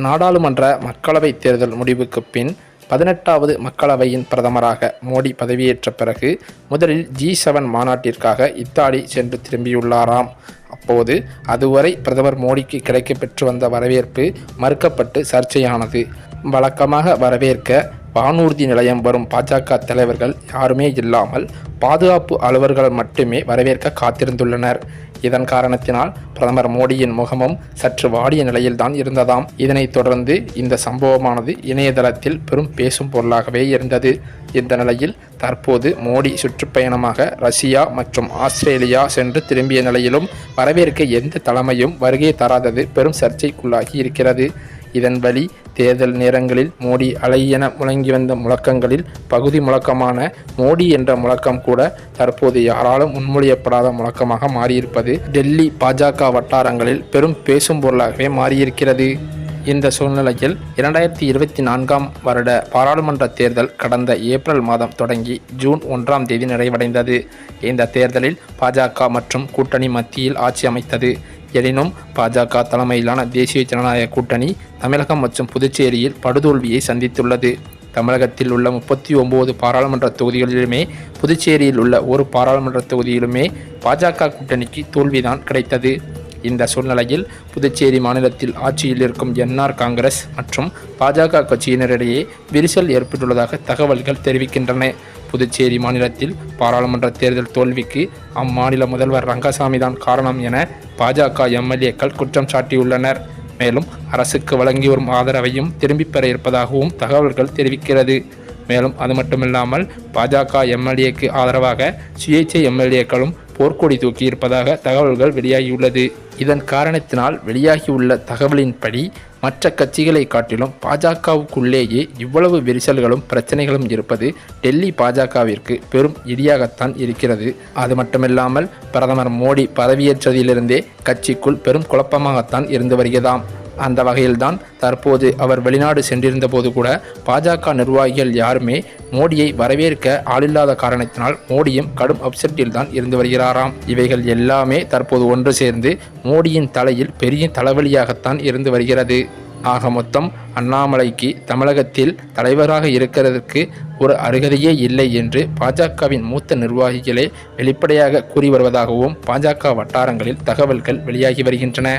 நாடாளுமன்ற மக்களவைத் தேர்தல் முடிவுக்கு பின் 18வது மக்களவையின் பிரதமராக மோடி பதவியேற்ற பிறகு முதலில் G7 மாநாட்டிற்காக இத்தாலி சென்று திரும்பியுள்ளாராம். அப்போது அதுவரை பிரதமர் மோடிக்கு கிடைக்கப்பெற்று வந்த வரவேற்பு மறுக்கப்பட்டு சர்ச்சையானது. வழக்கமாக வரவேற்க வானூர்தி நிலையம் வரும் பாஜக தலைவர்கள் யாருமே இல்லாமல் பாதுகாப்பு அலுவலர்கள் மட்டுமே வரவேற்க காத்திருந்துள்ளனர். இதன் காரணத்தினால் பிரதமர் மோடியின் முகமும் சற்று வாடிய நிலையில்தான் இருந்ததாம். இதனைத் தொடர்ந்து இந்த சம்பவமானது இணையதளத்தில் பெரும் பேசும் பொருளாகவே இருந்தது. இந்த நிலையில் தற்போது மோடி சுற்றுப்பயணமாக ரஷ்யா மற்றும் ஆஸ்திரேலியா சென்று திரும்பிய நிலையிலும் வரவேற்க எந்த தலைமையும் வருகை தராதது பெரும் சர்ச்சைக்குள்ளாகி இருக்கிறது. இதன் வழி தேர்தல் நேரங்களில் மோடி அலையென முழங்கி வந்த முழக்கங்களில் பகுதி முழக்கமான மோடி என்ற முழக்கம் கூட தற்போது யாராலும் முன்மொழியப்படாத முழக்கமாக மாறியிருப்பது டெல்லி பாஜக வட்டாரங்களில் பெரும் பேசும் பொருளாகவே மாறியிருக்கிறது. இந்த சூழ்நிலையில் 2024ஆம் வருட பாராளுமன்ற தேர்தல் கடந்த ஏப்ரல் மாதம் தொடங்கி ஜூன் 1ஆம் தேதி நிறைவடைந்தது. இந்த தேர்தலில் பாஜக மற்றும் கூட்டணி மத்தியில் ஆட்சி அமைத்தது. எனினும் பாஜக தலைமையிலான தேசிய ஜனநாயக கூட்டணி தமிழகம் மற்றும் புதுச்சேரியில் படுதோல்வியை சந்தித்துள்ளது. தமிழகத்தில் உள்ள 39 பாராளுமன்ற தொகுதிகளிலுமே புதுச்சேரியில் உள்ள ஒரு பாராளுமன்ற தொகுதியிலுமே பாஜக கூட்டணிக்கு தோல்விதான் கிடைத்தது. இந்த சூழ்நிலையில் புதுச்சேரி மாநிலத்தில் ஆட்சியில் இருக்கும் NR காங்கிரஸ் மற்றும் பாஜக கட்சியினரிடையே விரிசல் ஏற்பட்டுள்ளதாக தகவல்கள் தெரிவிக்கின்றன. புதுச்சேரி மாநிலத்தில் பாராளுமன்ற தேர்தல் தோல்விக்கு அம்மாநில முதல்வர் ரங்கசாமி தான் காரணம் என பாஜக MLAக்கள் குற்றம் சாட்டியுள்ளனர். மேலும் அரசுக்கு வழங்கி வரும் ஆதரவையும் திரும்பிப் பெற இருப்பதாகவும் தகவல்கள் தெரிவிக்கிறது. மேலும் அது மட்டுமில்லாமல் பாஜக MLAக்கு ஆதரவாக சுயேட்சை MLAக்களும் போர்க்கொடி தூக்கி இருப்பதாக தகவல்கள் வெளியாகியுள்ளது. இதன் காரணத்தினால் வெளியாகியுள்ள தகவலின்படி மற்ற கட்சிகளை காட்டிலும் பாஜகவுக்குள்ளேயே இவ்வளவு விரிசல்களும் பிரச்சனைகளும் இருப்பது டெல்லி பாஜகவிற்கு பெரும் இடியாகத்தான் இருக்கிறது. அது மட்டுமில்லாமல் பிரதமர் மோடி பதவியேற்றதிலிருந்தே கட்சிக்குள் பெரும் குழப்பமாகத்தான் இருந்து வருகிறதாம். அந்த வகையில்தான் தற்போது அவர் வெளிநாடு சென்றிருந்த போது கூட பாஜக நிர்வாகிகள் யாருமே மோடியை வரவேற்க ஆளில்லாத காரணத்தினால் மோடியும் கடும் அப்செட்டில் தான் இருந்து வருகிறாராம். இவைகள் எல்லாமே தற்போது ஒன்று சேர்ந்து மோடியின் தலையில் பெரிய தலைவலியாகத்தான் இருந்து வருகிறது. ஆக மொத்தம் அண்ணாமலைக்கு தமிழகத்தில் தலைவராக இருக்கிறதுக்கு ஒரு அருகதையே இல்லை என்று பாஜகவின் மூத்த நிர்வாகிகளே வெளிப்படையாக கூறி வருவதாகவும் பாஜக வட்டாரங்களில் தகவல்கள் வெளியாகி வருகின்றன.